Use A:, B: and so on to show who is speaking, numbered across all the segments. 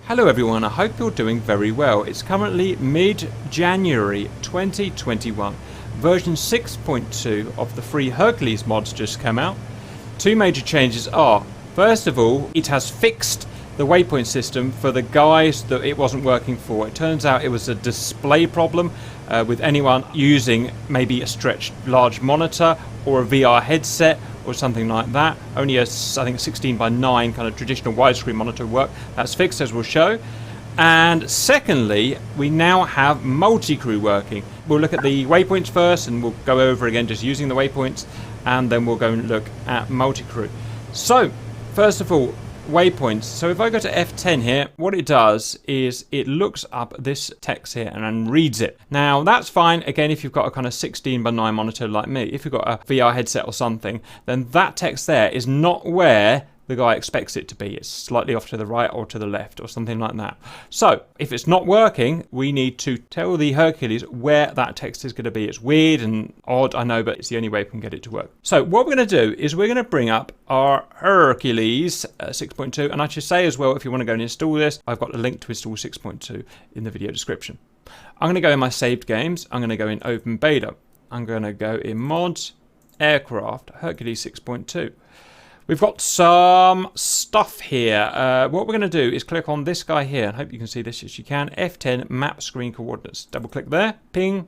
A: Hello everyone, I hope you're doing very well. It's currently mid-January 2021. Version 6.2 of the free Hercules mods just came out. Two major changes are, first of all, it has fixed the waypoint system for the guys that it wasn't working for. It turns out it was a display problem with anyone using maybe a stretched large monitor or a VR headset or something like that. Only I think a 16:9 kind of traditional widescreen monitor work. That's fixed, as we'll show. And secondly, we now have Multicrew working. We'll look at the waypoints first, and we'll go over again just using the waypoints, and then we'll go and look at Multicrew. So, first of all, waypoints. So if I go to F10 here, what it does is it looks up this text here and then reads it. Now that's fine, again, if you've got a kind of 16:9 monitor like me. If you've got a VR headset or something, then that text there is not where the guy expects it to be. It's slightly off to the right or to the left or something like that. So if it's not working, we need to tell the Hercules where that text is going to be. It's weird and odd, I know, but it's the only way we can get it to work. So what we're going to do is we're going to bring up our Hercules 6.2, and I should say as well, if you want to go and install this, I've got a link to install 6.2 in the video description. I'm going to go in my saved games. I'm going to go in open beta. I'm going to go in mods, aircraft, Hercules 6.2. We've got some stuff here. What we're going to do is click on this guy here. I hope you can see this as you can. F10 map screen coordinates. Double click there. Ping.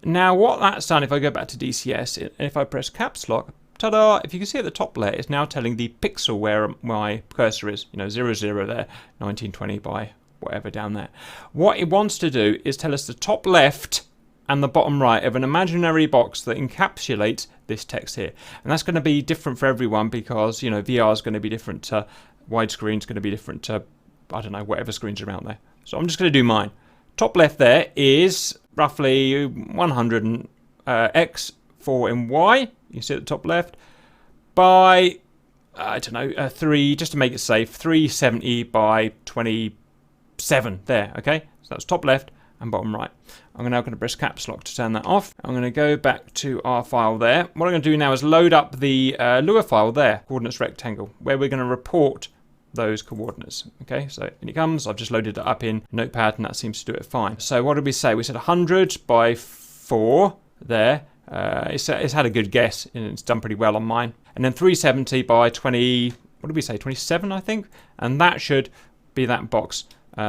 A: Now what that's done, if I go back to DCS, if I press caps lock, ta-da! If you can see at the top layer, it's now telling the pixel where my cursor is. You know, 00 there, 1920 by whatever down there. What it wants to do is tell us the top left and the bottom right of an imaginary box that encapsulates this text here. And that's going to be different for everyone because, you know, VR is going to be different to widescreen, is going to be different to, I don't know, whatever screens are out there. So I'm just going to do mine. Top left there is roughly 100 X, 4 in Y. You see at the top left. By, I don't know, 3, just to make it safe, 370 by 27 there, okay? So that's top left and bottom right. I'm now going to press caps lock to turn that off. I'm going to go back to our file there. What I'm going to do now is load up the Lua file there, coordinates rectangle, where we're going to report those coordinates. Okay, so in it comes. I've just loaded it up in Notepad, and that seems to do it fine. So what did we say? We said 100 by 4 there. It's had a good guess, and it's done pretty well on mine. And then 370 by 20, what did we say, 27, I think? And that should be that box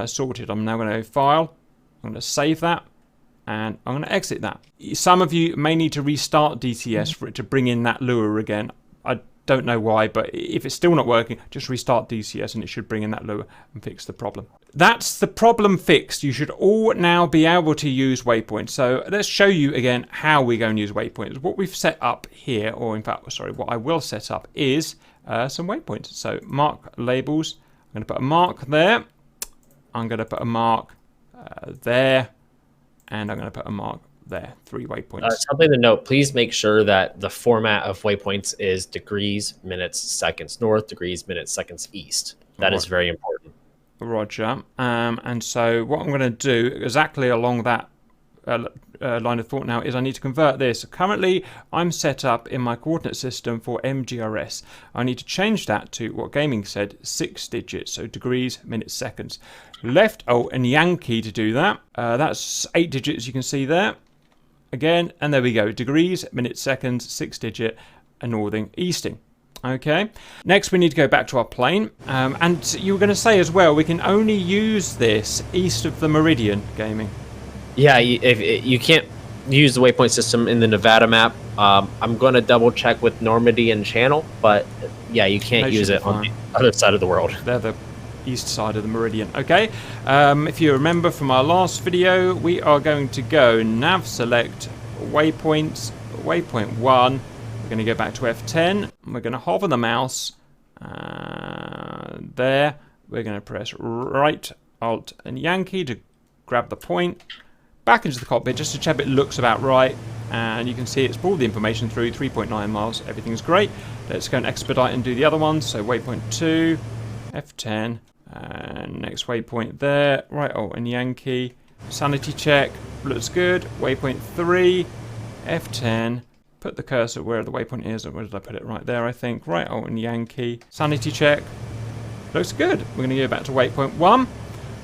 A: sorted. I'm now going to file. I'm going to save that, and I'm going to exit that. Some of you may need to restart DCS for it to bring in that Lua again. I don't know why, but if it's still not working, just restart DCS and it should bring in that Lua and fix the problem. That's the problem fixed. You should all now be able to use waypoints. So let's show you again how we're going to use waypoints. What we've set up here, or in fact, sorry, what I will set up is some waypoints. So mark labels. I'm going to put a mark there. I'm going to put a mark there, and I'm going to put a mark there. 3 waypoints.
B: Something to note, please make sure that the format of waypoints is degrees, minutes, seconds north, degrees, minutes, seconds east. That is very important.
A: Roger. And so what I'm going to do exactly along that line of thought now is I need to convert this. Currently, I'm set up in my coordinate system for MGRS. I need to change that to what gaming said, 6 digits, so degrees, minutes, seconds. Left, and Yankee to do that. That's 8 digits, you can see there. Again, and there we go. Degrees, minutes, seconds, 6 digit, and northing, easting. Okay. Next, we need to go back to our plane. And you were going to say as well, we can only use this east of the meridian, gaming.
B: Yeah, if you can't use the waypoint system in the Nevada map. I'm going to double check with Normandy and Channel, but yeah, you can't use it on the other side of the world.
A: They're the east side of the meridian. Okay, if you remember from our last video, we are going to go nav select waypoints, waypoint 1. We're going to go back to F10. We're going to hover the mouse there. We're going to press right, Alt, and Yankee to grab the point. Back into the cockpit just to check it looks about right, and you can see it's pulled the information through 3.9 miles. Everything's great. Let's go and expedite and do the other ones. So waypoint 2, F10, and next waypoint there, right, and Yankee. Sanity check, looks good. Waypoint 3, F10. Put the cursor where the waypoint is, or where did I put it? Right there, I think. Right, and Yankee. Sanity check, looks good. We're going to go back to waypoint 1.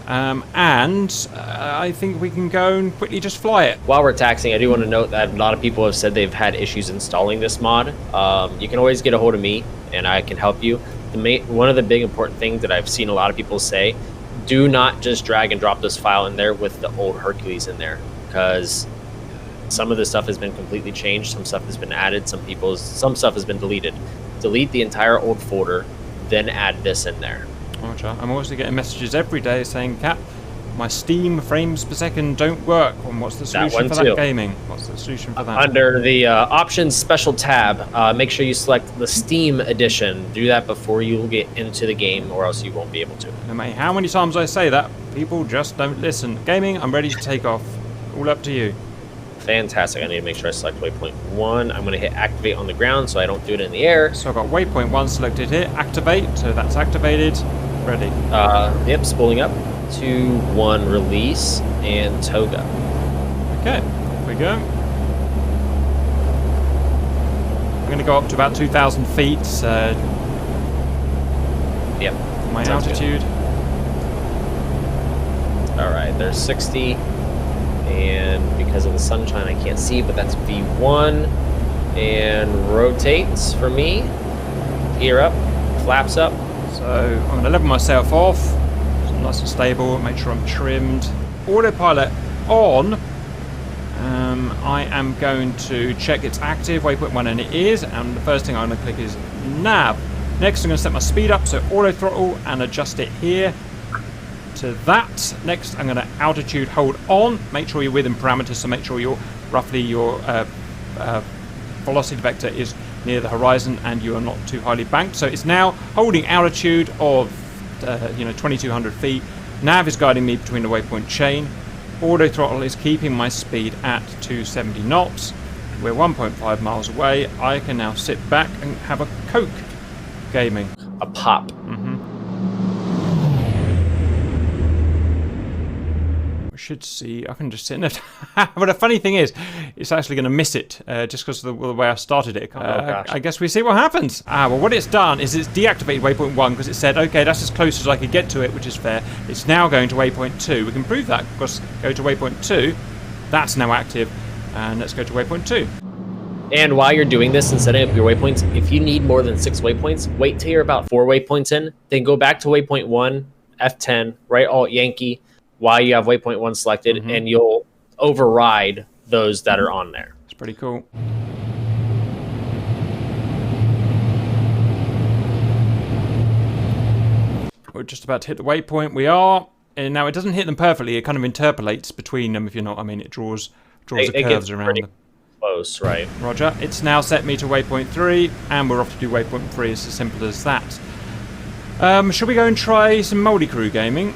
A: I think we can go and quickly just fly it.
B: While we're taxing, I do want to note that a lot of people have said they've had issues installing this mod. You can always get a hold of me, and I can help you. One of the big important things that I've seen a lot of people say, do not just drag and drop this file in there with the old Hercules in there, because some of the stuff has been completely changed, some stuff has been added, some stuff has been deleted. Delete the entire old folder, then add this in there.
A: Roger. I'm also getting messages every day saying, Cap, my Steam frames per second don't work. And what's the solution for that gaming? What's the solution for that?
B: Under the options special tab, make sure you select the Steam edition. Do that before you get into the game, or else you won't be able to.
A: No matter how many times I say that, people just don't listen. Gaming, I'm ready to take off. All up to you.
B: Fantastic. I need to make sure I select waypoint 1. I'm going to hit activate on the ground so I don't do it in the air.
A: So I've got waypoint 1 selected here. Activate. So that's activated. Ready.
B: Yep, spooling up. 2, 1, release, and toga.
A: Okay, off we go. I'm going to go up to about 2,000 feet.
B: Yep.
A: My altitude.
B: Alright, there's 60. And because of the sunshine, I can't see, but that's V1. And rotates for me. Gear up, flaps up.
A: So I'm going to level myself off. So nice and stable. Make sure I'm trimmed. Autopilot on. I am going to check it's active. Waypoint 1, and it is. And the first thing I'm going to click is nav. Next, I'm going to set my speed up, so auto throttle, and adjust it here to that. Next, I'm going to altitude hold on. Make sure you're within parameters, so make sure you're roughly your velocity vector is near the horizon and you are not too highly banked. So it's now holding altitude of 2,200 feet. Nav is guiding me between the waypoint chain. Auto throttle is keeping my speed at 270 knots. We're 1.5 miles away. I can now sit back and have a Coke gaming.
B: A pop.
A: Should see. I can just sit in it. But the funny thing is, it's actually going to miss it just because of the way I started it. I guess we see what happens. Well, what it's done is it's deactivated waypoint 1 because it said, okay, that's as close as I could get to it, which is fair. It's now going to waypoint 2. We can prove that because go to waypoint 2. That's now active. And let's go to waypoint 2.
B: And while you're doing this and setting up your waypoints, if you need more than 6 waypoints, wait till you're about 4 waypoints in, then go back to waypoint 1, F10, right alt Yankee, while you have waypoint 1 selected, and you'll override those that are on there.
A: It's pretty cool. We're just about to hit the waypoint. We are. And now it doesn't hit them perfectly. It kind of interpolates between them, if you know what I mean. It draws the curves around them.
B: Close, right.
A: Roger. It's now set me to waypoint 3, and we're off to do waypoint 3. It's as simple as that. Should we go and try some Multicrew gaming?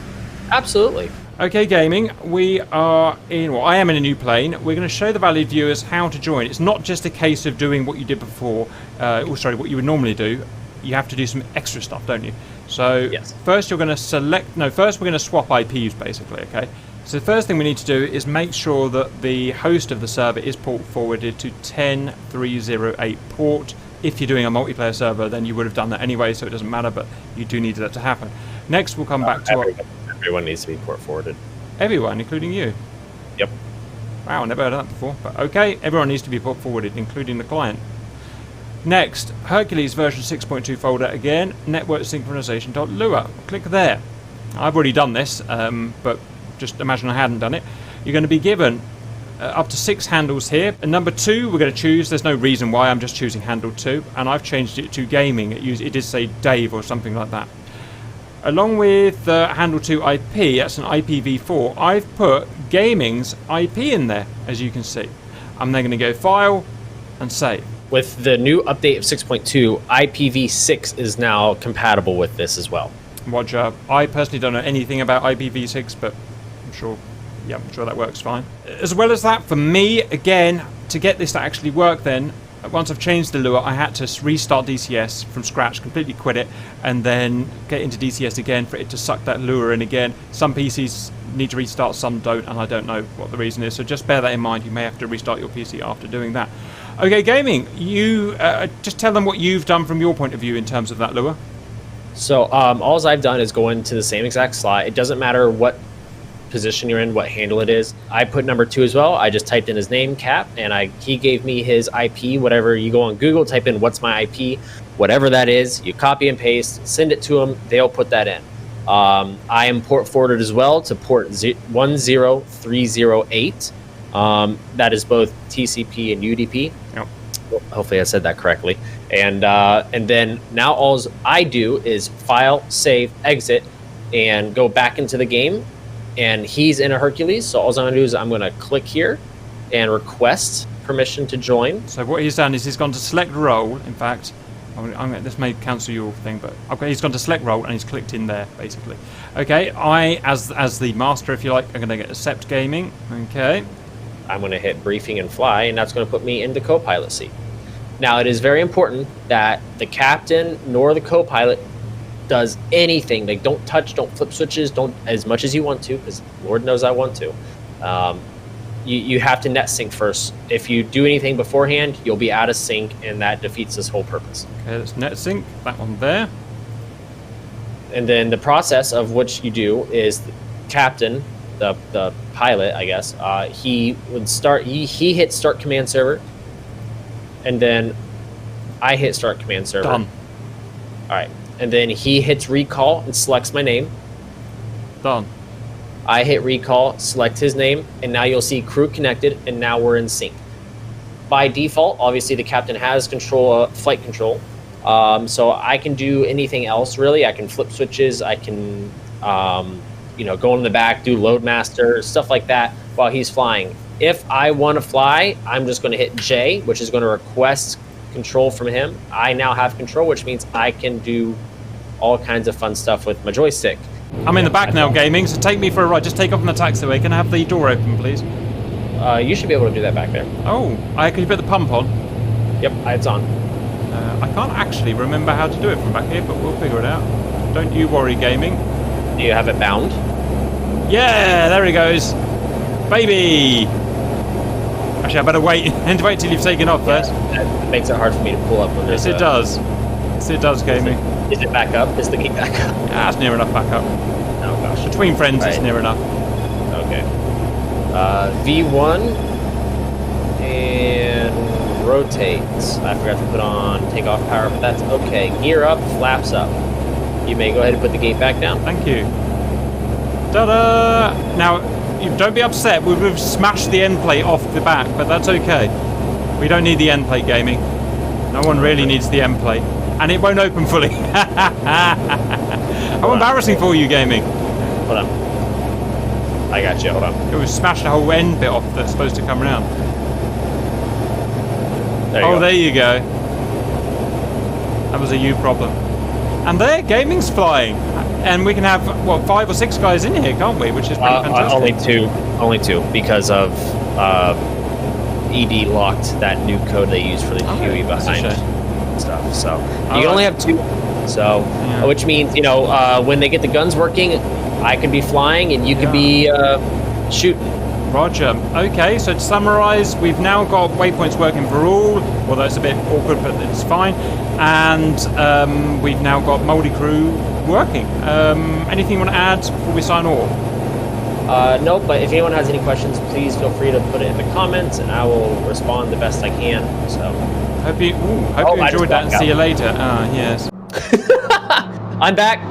B: Absolutely.
A: Okay, gaming, we are in, well, I am in a new plane. We're going to show the valued viewers how to join. It's not just a case of doing what you did before, what you would normally do. You have to do some extra stuff, don't you? So,
B: yes.
A: First you're going to first we're going to swap IPs, basically, okay? So the first thing we need to do is make sure that the host of the server is port forwarded to 10308 port. If you're doing a multiplayer server, then you would have done that anyway, so it doesn't matter, but you do need that to happen. Next, we'll come back to
B: everyone needs to be port forwarded.
A: Everyone, including you?
B: Yep.
A: Wow, never heard of that before. But okay, everyone needs to be port forwarded, including the client. Next, Hercules version 6.2 folder again, network synchronization.lua. Click there. I've already done this, but just imagine I hadn't done it. You're going to be given up to 6 handles here. And number 2, we're going to choose. There's no reason why. I'm just choosing handle 2, and I've changed it to gaming. It did say Dave or something like that. Along with the handle 2 IP, that's an IPv4, I've put gaming's IP in there, as you can see. I'm then going to go File and Save.
B: With the new update of 6.2, IPv6 is now compatible with this as well.
A: Roger. I personally don't know anything about IPv6, but I'm sure that works fine. As well as that, for me, again, to get this to actually work then, once I've changed the lure, I had to restart DCS from scratch, completely quit it, and then get into DCS again for it to suck that lure in again. Some PCs need to restart, some don't, and I don't know what the reason is, so just bear that in mind. You may have to restart your PC after doing that. Okay, gaming, you just tell them what you've done from your point of view in terms of that lure.
B: So all I've done is go into the same exact slot. It doesn't matter what position you're in, what handle it is. I put number 2 as well. I just typed in his name, Cap, and he gave me his IP. Whatever, you go on Google, type in what's my IP, whatever that is, you copy and paste, send it to them, they'll put that in. I am port forwarded as well to port 10308. That is both TCP and UDP.
A: Yep.
B: Well, hopefully I said that correctly. And then now all I do is file, save, exit, and go back into the game. And he's in a Hercules, so all I'm going to do is I'm going to click here and request permission to join.
A: So what he's done is he's gone to select role. In fact, this may cancel your thing, but okay, he's gone to select role and he's clicked in there, basically. Okay, I, as the master, if you like, I'm going to get accept gaming. Okay.
B: I'm going to hit briefing and fly, and that's going to put me into co-pilot seat. Now, it is very important that the captain nor the co-pilot does anything. Like, don't touch, don't flip switches, don't as much as you want to, because Lord knows I want to. You have to net sync first. If you do anything beforehand, you'll be out of sync, and that defeats this whole purpose.
A: Okay, let's net sync that one there.
B: And then the process of which you do is the captain, the pilot, I guess, he would start. He hits start command server, and then I hit start command server.
A: Done.
B: All right. And then he hits recall and selects my name.
A: Done.
B: I hit recall, select his name, and now you'll see crew connected, and now we're in sync. By default, obviously the captain has control, flight control, so I can do anything else really. I can flip switches. I can, go in the back, do loadmaster, stuff like that while he's flying. If I want to fly, I'm just going to hit J, which is going to request control from him. I now have control, which means I can do all kinds of fun stuff with my joystick.
A: I'm in the back now, gaming, so take me for a ride. Just take off on the taxiway. Can I have the door open, please?
B: You should be able to do that back there.
A: Oh, can you put the pump on?
B: Yep, it's on.
A: I can't actually remember how to do it from back here, but we'll figure it out. Don't you worry, gaming.
B: Do you have it bound?
A: Yeah, there he goes. Baby! Actually, I better wait and wait till you've taken off first.
B: That makes it hard for me to pull up when there's
A: Yes, it does. Yes, it does, gaming.
B: Is it back up? Is the gate back up?
A: That's near enough back up.
B: Oh, gosh.
A: Between friends,
B: Right.
A: it's near enough.
B: Okay. V1 and rotates. I forgot to put on takeoff power, but that's okay. Gear up, flaps up. You may go ahead and put the gate back down.
A: Thank you. Ta-da! Now, don't be upset. We've smashed the end plate off the back, but that's okay. We don't need the end plate, gaming. No one really needs the end plate. And it won't open fully. How embarrassing for you, gaming.
B: Hold on. I got you. Hold on.
A: We've smashed the whole end bit off that's supposed to come around.
B: There you go.
A: There you go. That was a you problem. And there, gaming's flying. And we can have, 5 or 6 guys in here, can't we? Which is pretty fantastic.
B: Only two, because of ED locked that new code they use for the QE behind stuff. So you can only have 2. So, which means, when they get the guns working, I could be flying and you could be shooting.
A: Roger. Okay, so to summarize, we've now got waypoints working for all, although it's a bit awkward, but it's fine. And we've now got Multicrew working. Anything you want to add before we sign off?
B: No, but if anyone has any questions, please feel free to put it in the comments, and I will respond the best I can. So,
A: hope you enjoyed that, and see you later. Yes.
B: I'm back.